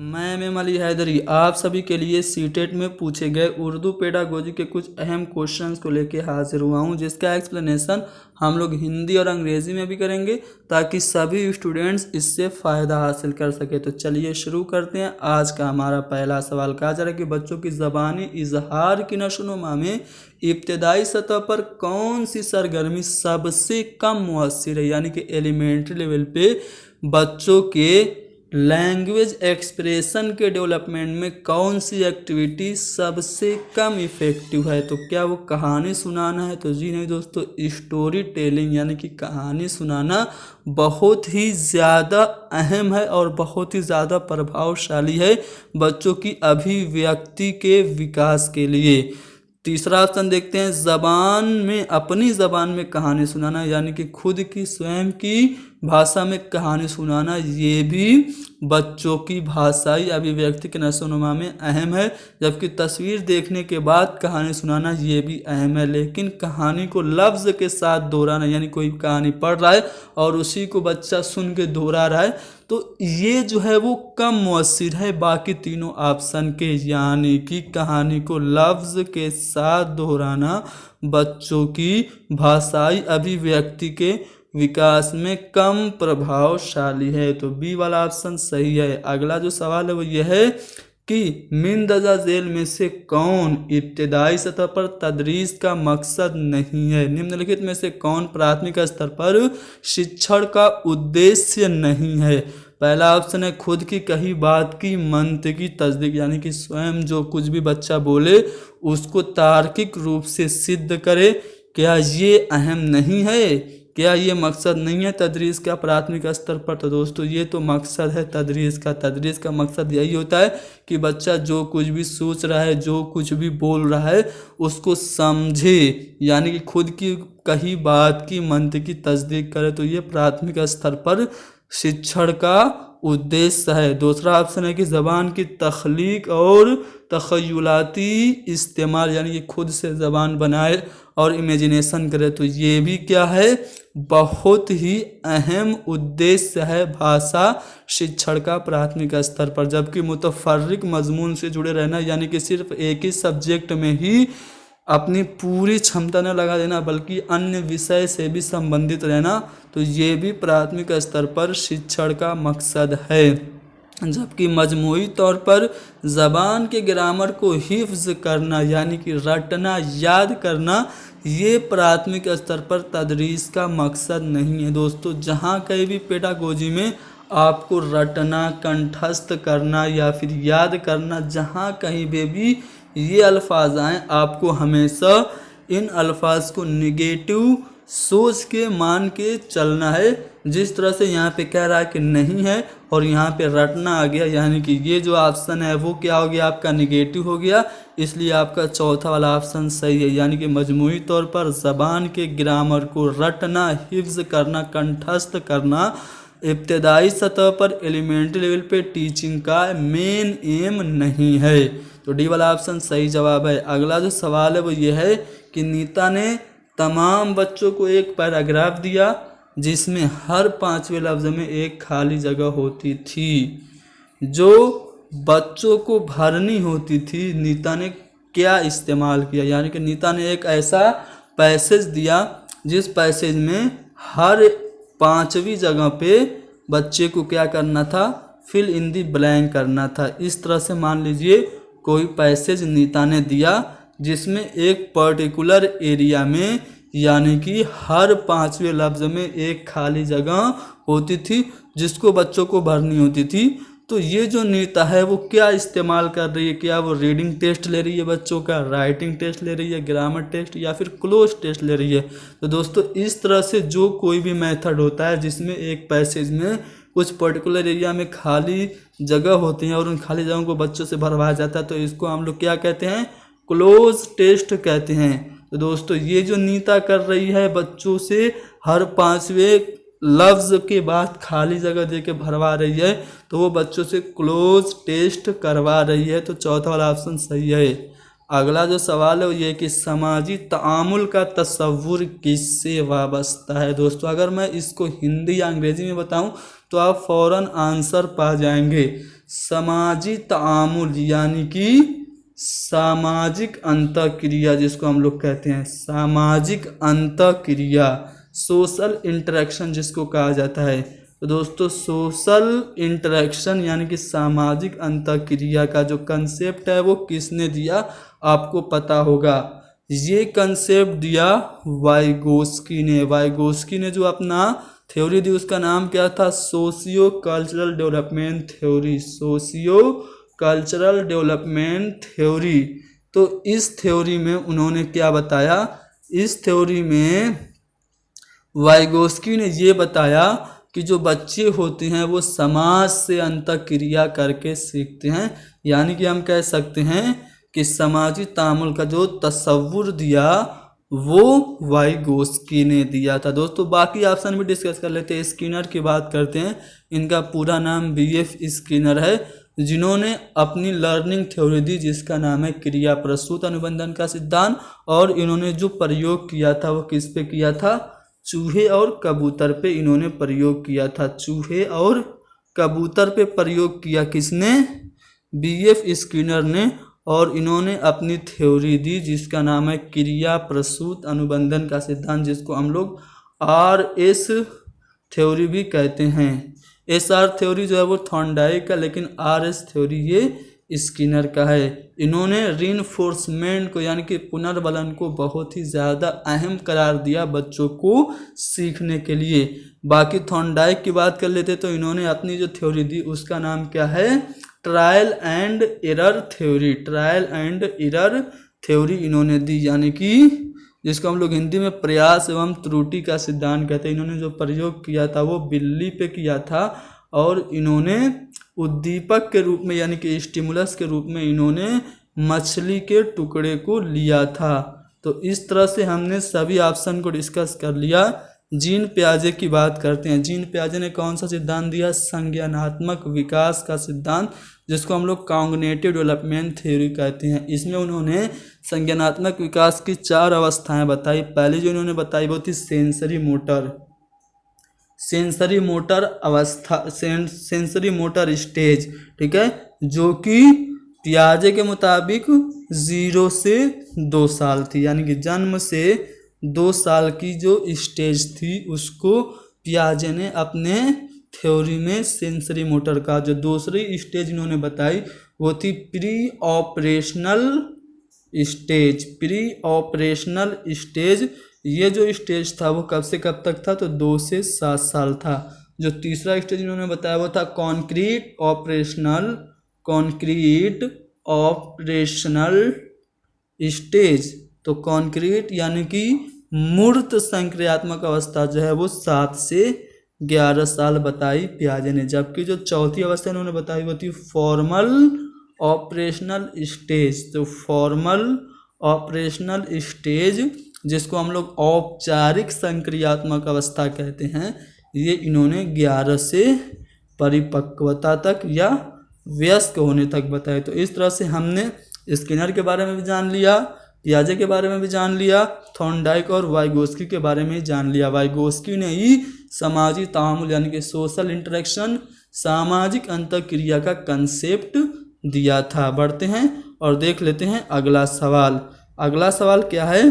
मैं एम अली हैदरी आप सभी के लिए सीटेट में पूछे गए उर्दू पेडागोजी के कुछ अहम क्वेश्चंस को लेके हाजिर हुआ हूँ, जिसका एक्सप्लेनेशन हम लोग हिंदी और अंग्रेज़ी में भी करेंगे ताकि सभी स्टूडेंट्स इससे फ़ायदा हासिल कर सके। तो चलिए शुरू करते हैं। आज का हमारा पहला सवाल कहा जा रहा है कि बच्चों की ज़बानी इजहार की नशोनुमा में इब्तदाई सतह पर कौन सी सरगर्मी सबसे कम मुअस्सिर है, यानी कि एलिमेंट्री लेवल पे बच्चों के लैंग्वेज एक्सप्रेशन के डेवलपमेंट में कौन सी एक्टिविटी सबसे कम इफ़ेक्टिव है। तो क्या वो कहानी सुनाना है? तो जी नहीं दोस्तों, स्टोरी टेलिंग यानी कि कहानी सुनाना बहुत ही ज़्यादा अहम है और बहुत ही ज़्यादा प्रभावशाली है बच्चों की अभिव्यक्ति के विकास के लिए। तीसरा ऑप्शन देखते हैं, ज़बान में अपनी ज़बान में कहानी सुनाना यानी कि खुद की स्वयं की भाषा में कहानी सुनाना, ये भी बच्चों की भाषाई अभिव्यक्ति के नशोनुमा में अहम है। जबकि तस्वीर देखने के बाद कहानी सुनाना ये भी अहम है, लेकिन कहानी को लफ्ज़ के साथ दोहराना यानी कोई कहानी पढ़ रहा है और उसी को बच्चा सुन के दोहरा रहा है, तो ये जो है वो कम मुअस्सिर है बाकी तीनों ऑप्शन के। यानी कि कहानी को लफ्ज़ के साथ दोहराना बच्चों की भाषाई अभिव्यक्ति के विकास में कम प्रभावशाली है। तो बी वाला ऑप्शन सही है। अगला जो सवाल है वो यह है कि मिंदजा जेल में से कौन इब्तदाई सतह पर तदरीस का मकसद नहीं है। निम्नलिखित में से कौन प्राथमिक स्तर पर शिक्षण का उद्देश्य नहीं है। पहला ऑप्शन है खुद की कही बात की मंतकी तस्दीक, यानी कि स्वयं जो कुछ भी बच्चा बोले उसको तार्किक रूप से सिद्ध करे। क्या ये अहम नहीं है? क्या ये मकसद नहीं है तदरीस का प्राथमिक स्तर पर? तो दोस्तों ये तो मकसद है तदरीस का। तदरीस का मकसद यही होता है कि बच्चा जो कुछ भी सोच रहा है, जो कुछ भी बोल रहा है उसको समझे, यानी कि खुद की कही बात की मंतकी तस्दीक करे। तो ये प्राथमिक स्तर पर शिक्षण का उद्देश्य है। दूसरा ऑप्शन है कि ज़बान की तख्लीक और तख़य्युलाती इस्तेमाल, यानी कि खुद से ज़बान बनाए और इमेजिनेशन करे। तो ये भी क्या है, बहुत ही अहम उद्देश्य है भाषा शिक्षण का प्राथमिक स्तर पर। जबकि मुतफर्रिक मजमून से जुड़े रहना, यानी कि सिर्फ एक ही सब्जेक्ट में ही अपनी पूरी क्षमता न लगा देना बल्कि अन्य विषय से भी संबंधित रहना, तो ये भी प्राथमिक स्तर पर शिक्षण का मकसद है। जबकि मजमूई तौर पर ज़बान के ग्रामर को हिफ्ज़ करना यानी कि रटना, याद करना, ये प्राथमिक स्तर पर तदरीस का मकसद नहीं है। दोस्तों जहाँ कहीं भी पेडागोजी में आपको रटना, कंठस्थ करना या फिर याद करना, जहाँ कहीं भी ये अल्फाज आएँ, आपको हमेशा इन अल्फाज को निगेटिव सोच के मान के चलना है। जिस तरह से यहाँ पे कह रहा है कि नहीं है और यहाँ पे रटना आ गया, यानी कि ये जो ऑप्शन है वो क्या हो गया, आपका निगेटिव हो गया। इसलिए आपका चौथा वाला ऑप्शन सही है। यानी कि मजमूई तौर पर ज़बान के ग्रामर को रटना, हिफ्ज़ करना, कंठस्थ करना इब्तदाई सतह पर एलिमेंट्री लेवल पे टीचिंग का मेन एम नहीं है। तो डी वाला ऑप्शन सही जवाब है। अगला जो सवाल है वो ये है कि नीता ने तमाम बच्चों को एक पैराग्राफ दिया जिसमें हर 5वें लफ्ज़ में एक खाली जगह होती थी जो बच्चों को भरनी होती थी। नीता ने क्या इस्तेमाल किया, यानी कि नीता ने एक ऐसा पैसेज दिया जिस पैसेज में हर 5वीं जगह पे बच्चे को क्या करना था, फिल इन दी ब्लैंक करना था। इस तरह से मान लीजिए कोई पैसेज नीता ने दिया जिसमें एक पर्टिकुलर एरिया में यानी कि हर 5वें लफ्ज़ में एक खाली जगह होती थी जिसको बच्चों को भरनी होती थी। तो ये जो नीता है वो क्या इस्तेमाल कर रही है, क्या वो रीडिंग टेस्ट ले रही है बच्चों का, राइटिंग टेस्ट ले रही है, ग्रामर टेस्ट या फिर क्लोज टेस्ट ले रही है। तो दोस्तों इस तरह से जो कोई भी मेथड होता है जिसमें एक पैसेज में कुछ पर्टिकुलर एरिया में खाली जगह होती हैं और उन खाली जगहों को बच्चों से भरवाया जाता है, तो इसको हम लोग क्या कहते हैं, क्लोज टेस्ट कहते हैं। तो दोस्तों ये जो नीता कर रही है बच्चों से हर 5वें लफ्ज़ के बाद खाली जगह दे के भरवा रही है, तो वो बच्चों से क्लोज टेस्ट करवा रही है। तो चौथा वाला ऑप्शन सही है। अगला जो सवाल है वो ये कि समाजी तामुल का तस्वुर किससे वाबस्ता है। दोस्तों अगर मैं इसको हिंदी या अंग्रेज़ी में बताऊं तो आप फौरन आंसर पा जाएंगे। समाजी तामुल यानी कि सामाजिक अंतःक्रिया जिसको हम लोग कहते हैं, सामाजिक अंतःक्रिया, सोशल इंटरेक्शन जिसको कहा जाता है। तो दोस्तों सोशल इंटरेक्शन यानी कि सामाजिक अंतःक्रिया का जो कंसेप्ट है वो किसने दिया आपको पता होगा। ये कंसेप्ट दिया वाइगोस्की ने। वाइगोस्की ने जो अपना थ्योरी दी उसका नाम क्या था, socio cultural development theory, socio cultural development theory. तो इस थ्योरी में उन्होंने क्या बताया, इस थ्योरी में वाइगोस्की ने ये बताया कि जो बच्चे होते हैं वो समाज से अंतःक्रिया करके सीखते हैं, यानी कि हम कह सकते हैं कि समाजी तामुल का जो तस्वुर दिया वो वाइगोस्की ने दिया था। दोस्तों बाकी ऑप्शन भी डिस्कस कर लेते हैं। स्किनर की बात करते हैं, इनका पूरा नाम BF स्किनर है, जिन्होंने अपनी लर्निंग थ्योरी दी जिसका नाम है क्रिया प्रसूत अनुबंधन का सिद्धांत। और इन्होंने जो प्रयोग किया था वो किस पे किया था, चूहे और कबूतर पे इन्होंने प्रयोग किया था। चूहे और कबूतर पे प्रयोग किया किसने, BF स्किनर ने। और इन्होंने अपनी थ्योरी दी जिसका नाम है क्रिया प्रसूत अनुबंधन का सिद्धांत, जिसको हम लोग RS थ्योरी भी कहते हैं। SR थ्योरी जो है वो थॉर्नडाइक का, लेकिन RS थ्योरी ये स्किनर का है। इन्होंने रीइंफोर्समेंट को यानी कि पुनर्बलन को बहुत ही ज़्यादा अहम करार दिया बच्चों को सीखने के लिए। बाकी थॉर्नडाइक की बात कर लेते तो इन्होंने अपनी जो थ्योरी दी उसका नाम क्या है, trial and error theory, trial and error theory इन्होंने दी, यानी कि जिसको हम लोग हिंदी में प्रयास एवं त्रुटि का सिद्धांत कहते हैं। इन्होंने जो प्रयोग किया था वो बिल्ली पे किया था और इन्होंने उद्दीपक के रूप में यानी कि स्टिमुलस के रूप में इन्होंने मछली के टुकड़े को लिया था। तो इस तरह से हमने सभी ऑप्शन को डिस्कस कर लिया। जीन पियाजे की बात करते हैं। जीन पियाजे ने कौन सा सिद्धांत दिया, संज्ञानात्मक विकास का सिद्धांत, जिसको हम लोग कॉग्निटिव डेवलपमेंट थ्योरी कहते हैं। इसमें उन्होंने संज्ञानात्मक विकास की 4 अवस्थाएं बताई। पहली जो इन्होंने बताई वो थी सेंसरी मोटर, सेंसरी मोटर अवस्था, सेंसरी मोटर स्टेज, ठीक है, जो कि पियाजे के मुताबिक 0 से 2 साल थी, यानी कि जन्म से 2 साल की जो स्टेज थी उसको पियाजे ने अपने थ्योरी में सेंसरी मोटर का। जो दूसरी स्टेज इन्होंने बताई वो थी pre operational stage, pre operational stage. ये जो स्टेज था वो कब से कब तक था, तो 2 से 7 साल था। जो तीसरा स्टेज इन्होंने बताया वो था concrete operational, concrete operational stage. तो कॉन्क्रीट यानी कि मूर्त संक्रियात्मक अवस्था जो है वो 7 से 11 साल बताई पियाजे ने। जबकि जो चौथी अवस्था इन्होंने बताई वो थी फॉर्मल ऑपरेशनल स्टेज। तो फॉर्मल ऑपरेशनल स्टेज जिसको हम लोग औपचारिक संक्रियात्मक अवस्था कहते हैं, ये इन्होंने 11 से परिपक्वता तक या वयस्क होने तक बताए। तो इस तरह से हमने स्किनर के बारे में भी जान लिया, पियाजे के बारे में भी जान लिया, थॉर्नडाइक और वाइगोस्की के बारे में जान लिया। वाइगोस्की ने ही समाजी तामुल यानी कि सोशल इंटरेक्शन, सामाजिक अंतःक्रिया का कंसेप्ट दिया था। बढ़ते हैं और देख लेते हैं अगला सवाल। अगला सवाल क्या है,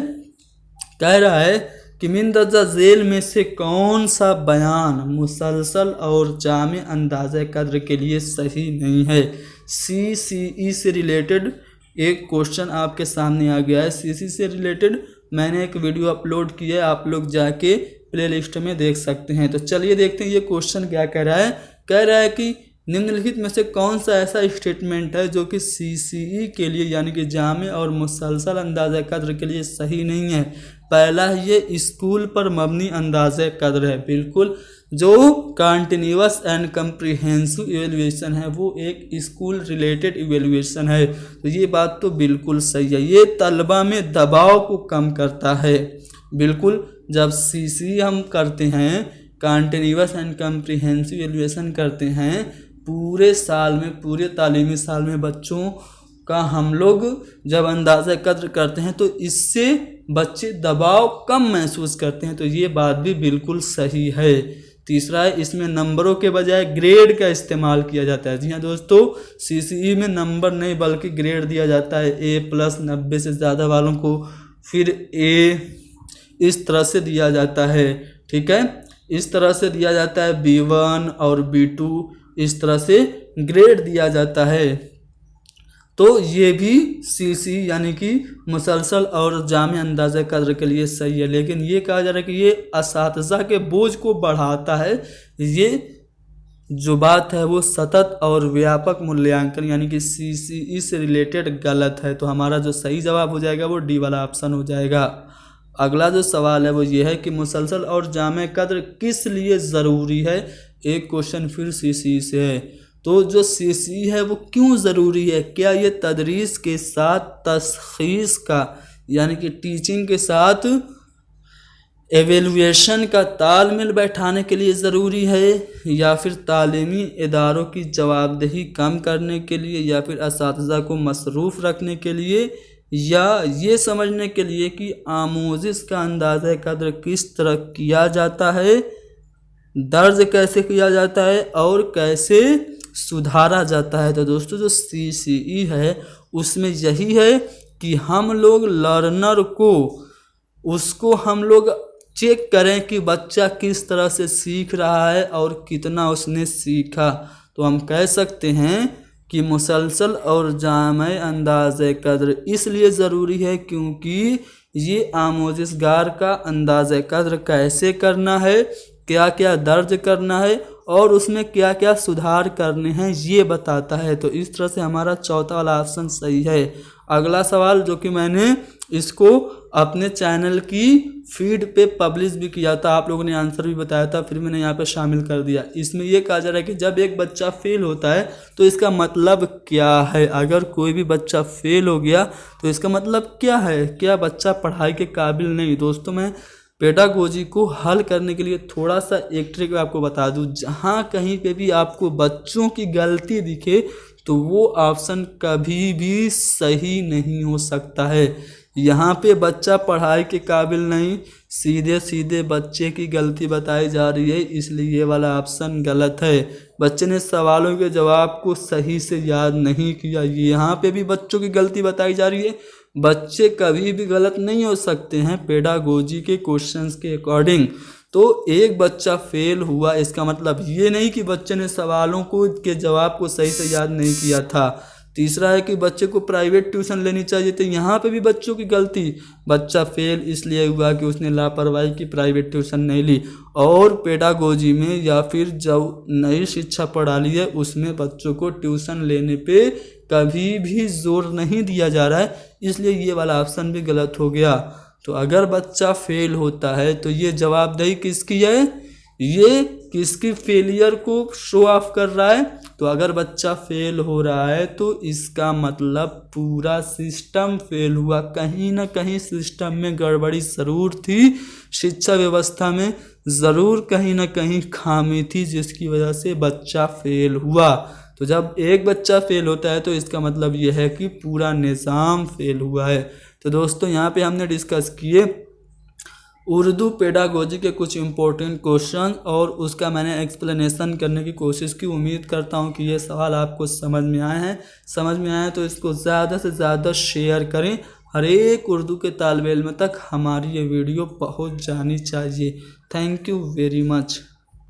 कह रहा है कि मिंदरजा झेल में से कौन सा बयान मुसलसल और जामे अंदाज़े कद्र के लिए सही नहीं है। CCE से रिलेटेड एक क्वेश्चन आपके सामने आ गया है। CCE से रिलेटेड मैंने एक वीडियो अपलोड किया है, आप लोग जाके प्लेलिस्ट में देख सकते हैं। तो चलिए देखते हैं ये क्वेश्चन क्या कह रहा है। कह रहा है कि निम्नलिखित में से कौन सा ऐसा स्टेटमेंट है जो कि CCE के लिए यानी कि जामे और मुसलसल अंदाज़े कद्र के लिए सही नहीं है। पहला है ये स्कूल पर मबनी अंदाज़े कद्र है, बिल्कुल। जो कंटिन्यूअस एंड कम्प्रिहेंसिव इवेल्युएशन है वो एक स्कूल रिलेटेड इवेल्युएशन है, तो ये बात तो बिल्कुल सही है। ये तलबा में दबाव को कम करता है, बिल्कुल। जब CCE हम करते हैं, कंटिन्यूअस एंड कम्प्रिहेंसिव इवेल्युएशन करते हैं, पूरे साल में, पूरे तालीमी साल में बच्चों का हम लोग जब अंदाज़ा कद्र करते हैं तो इससे बच्चे दबाव कम महसूस करते हैं, तो ये बात भी बिल्कुल सही है। तीसरा है इसमें नंबरों के बजाय ग्रेड का इस्तेमाल किया जाता है। जी हाँ दोस्तों, CCE में नंबर नहीं बल्कि ग्रेड दिया जाता है। A+ 90 से ज़्यादा वालों को फिर A इस तरह से दिया जाता है। ठीक है, इस तरह से दिया जाता है। B1 और B2 इस तरह से ग्रेड दिया जाता है। तो ये भी CC यानी कि मुसलसल और जामे अंदाज़े कद्र के लिए सही है, लेकिन ये कहा जा रहा है कि ये असातिज़ा के बोझ को बढ़ाता है। ये जो बात है वो सतत और व्यापक मूल्यांकन यानी कि CCE से रिलेटेड गलत है। तो हमारा जो सही जवाब हो जाएगा वो D वाला ऑप्शन हो जाएगा। अगला जो सवाल है वो ये है कि मुसलसल और जामे कद्र किस लिए ज़रूरी है। एक क्वेश्चन फिर CCE से है। तो जो CCE है वो क्यों ज़रूरी है? क्या ये तदरीस के साथ तशख़ीस का यानी कि टीचिंग के साथ एवेलुएशन का तालमेल बैठाने के लिए ज़रूरी है, या फिर तालीमी इदारों की जवाबदेही कम करने के लिए, या फिर असातिज़ा को मसरूफ़ रखने के लिए, या ये समझने के लिए कि आमोज़िश का अंदाज़ा कद्र किस तरह किया जाता है, दर्ज कैसे किया जाता है और कैसे सुधारा जाता है। तो दोस्तों जो CCE है उसमें यही है कि हम लोग लर्नर को उसको हम लोग चेक करें कि बच्चा किस तरह से सीख रहा है और कितना उसने सीखा। तो हम कह सकते हैं कि मुसलसल और जामे अंदाज़े कद्र इसलिए ज़रूरी है क्योंकि ये आमोज़िशगार का अंदाज़े कद्र कैसे करना है, क्या क्या दर्ज करना है और उसमें क्या क्या सुधार करने हैं ये बताता है। तो इस तरह से हमारा चौथा वाला ऑप्शन सही है। अगला सवाल जो कि मैंने इसको अपने चैनल की फीड पे पब्लिश भी किया था, आप लोगों ने आंसर भी बताया था, फिर मैंने यहाँ पे शामिल कर दिया। इसमें ये कहा जा रहा है कि जब एक बच्चा फेल होता है तो इसका मतलब क्या है। अगर कोई भी बच्चा फेल हो गया तो इसका मतलब क्या है, क्या बच्चा पढ़ाई के काबिल नहीं। दोस्तों मैं पेडागोजी को हल करने के लिए थोड़ा सा एक ट्रिक आपको बता दूं। जहाँ कहीं पे भी आपको बच्चों की गलती दिखे तो वो ऑप्शन कभी भी सही नहीं हो सकता है। यहाँ पे बच्चा पढ़ाई के काबिल नहीं, सीधे सीधे बच्चे की गलती बताई जा रही है, इसलिए ये वाला ऑप्शन गलत है। बच्चे ने सवालों के जवाब को सही से याद नहीं किया, यहाँ पे भी बच्चों की गलती बताई जा रही है। बच्चे कभी भी गलत नहीं हो सकते हैं पेडागोजी के क्वेश्चंस के अकॉर्डिंग। तो एक बच्चा फेल हुआ इसका मतलब ये नहीं कि बच्चे ने सवालों को के जवाब को सही से याद नहीं किया था। तीसरा है कि बच्चे को प्राइवेट ट्यूशन लेनी चाहिए, तो यहाँ पे भी बच्चों की गलती। बच्चा फेल इसलिए हुआ कि उसने लापरवाही की, प्राइवेट ट्यूशन नहीं ली। और पेडागोजी में या फिर जो नई शिक्षा प्रणाली है उसमें बच्चों को ट्यूशन लेने पे कभी भी जोर नहीं दिया जा रहा है, इसलिए ये वाला ऑप्शन भी गलत हो गया। तो अगर बच्चा फेल होता है तो ये जवाबदेही किसकी है, ये किसकी फेलियर को शो ऑफ कर रहा है। तो अगर बच्चा फेल हो रहा है तो इसका मतलब पूरा सिस्टम फेल हुआ, कहीं ना कहीं सिस्टम में गड़बड़ी ज़रूर थी, शिक्षा व्यवस्था में ज़रूर कहीं ना कहीं खामी थी जिसकी वजह से बच्चा फेल हुआ। तो जब एक बच्चा फेल होता है तो इसका मतलब यह है कि पूरा निज़ाम फेल हुआ है। तो दोस्तों यहाँ पे हमने डिस्कस किए उर्दू पेडागोजी के कुछ इम्पोर्टेंट क्वेश्चन और उसका मैंने एक्सप्लेनेशन करने की कोशिश की। उम्मीद करता हूँ कि ये सवाल आपको समझ में आए हैं। समझ में आए तो इसको ज़्यादा से ज़्यादा शेयर करें, हर एक उर्दू के तालिब इल्म तक हमारी ये वीडियो पहुँच जानी चाहिए। Thank you very much.